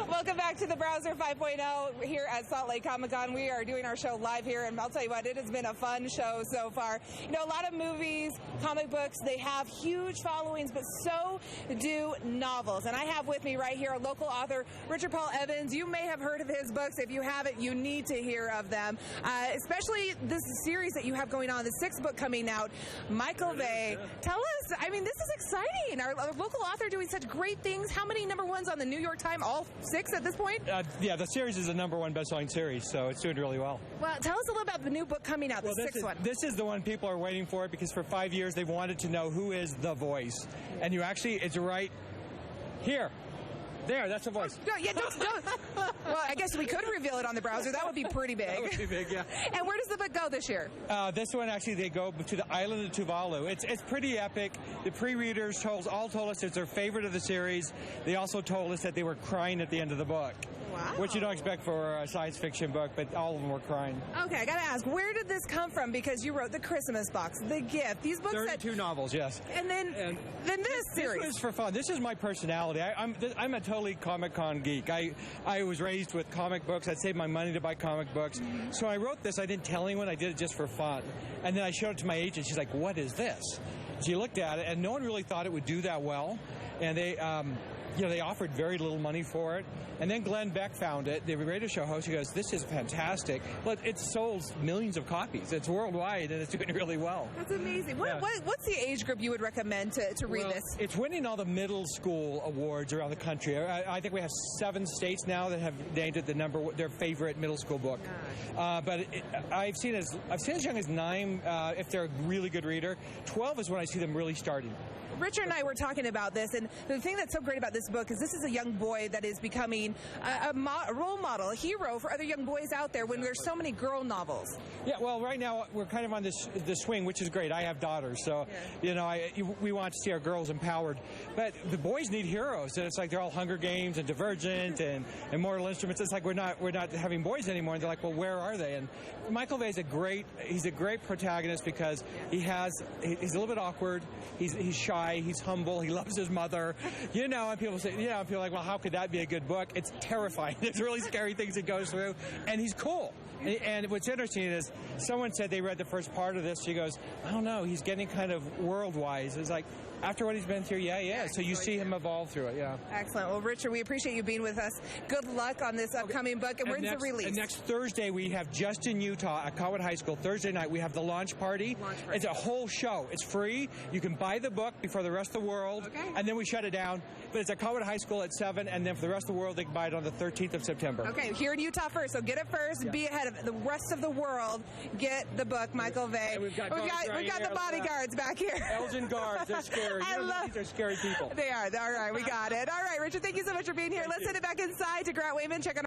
Welcome back to the Browser 5.0 here at Salt Lake Comic-Con. We are doing our show live here, and I'll tell you what, it has been a fun show so far. You know, a lot of movies, comic books, they have huge followings, but so do novels. And I have with me right here a local author, Richard Paul Evans. You may have heard of his books. If you haven't, you need to hear of them, especially this series that you have going on, the 6th book coming out, Michael Vey. Tell us, I mean, this is exciting. Our local author doing such great things. How many number ones on the New York Times? All 6 at this point? Yeah, the series is the #1 best-selling series, so it's doing really well. Well, tell us a little about the new book coming out, the 6th one. This is the one people are waiting for, because for 5 years they've wanted to know who is the voice. And you actually, it's right here. There, that's the voice. No, yeah, don't. Well, I guess we could reveal it on the browser. That would be pretty big. That would be big, yeah. And where does the book go this year? This one, actually, they go to the island of Tuvalu. It's pretty epic. The pre-readers all told us it's their favorite of the series. They also told us that they were crying at the end of the book. Wow. Which you don't expect for a science fiction book, but all of them were crying. Okay, I got to ask, where did this come from? Because you wrote The Christmas Box, The Gift, these books 32 novels, yes. And then this series. This was for fun. This is my personality. I'm a totally Comic-Con geek. I was raised with comic books. I'd save my money to buy comic books. So I wrote this. I didn't tell anyone. I did it just for fun. And then I showed it to my agent. She's like, "What is this?" She looked at it, and no one really thought it would do that well. And they offered very little money for it. And then Glenn Beck found it, the radio show host. He goes, "This is fantastic." But it's sold millions of copies. It's worldwide, and it's doing really well. That's amazing. What's the age group you would recommend to read this? It's winning all the middle school awards around the country. I think we have 7 states now that have named it their favorite middle school book. But I've seen as young as 9 if they're a really good reader. 12 is when I see them really starting. Richard and I were talking about this, and the thing that's so great about this book is this is a young boy that is becoming a role model, a hero for other young boys out there when there's so many girl novels. Yeah, well, right now we're kind of on the swing, which is great. I have daughters, so we want to see our girls empowered. But the boys need heroes, and it's like they're all Hunger Games and Divergent and Mortal Instruments. It's like we're not having boys anymore, and they're like, well, where are they? And Michael Vey is a great protagonist because he's a little bit awkward. He's shy. He's humble. He loves his mother. And people say, I feel like, well, how could that be a good book? It's terrifying. There's really scary things he goes through, and he's cool. And what's interesting is someone said they read the first part of this. She goes, I don't know, he's getting kind of world-wise. It's like, after what he's been through, yeah. So you see him evolve through it, yeah. Excellent. Well, Richard, we appreciate you being with us. Good luck on this upcoming book. And when's the release? And next Thursday, we have just in Utah at Colwood High School, Thursday night, we have the launch party. It's a whole show. It's free. You can buy the book before the rest of the world, and then we shut it down. But it's at Colwood High School at 7, and then for the rest of the world, they can buy it on the 13th of September. Okay, here in Utah first, so get it first. Be ahead of the rest of the world. Get the book, Michael Vey. We've got the bodyguards back here. Elgin guards, they're scary. These are scary people. They are. All right, we got it. All right, Richard, thank you so much for being here. Let's send it back inside to Grant Wayman. Check on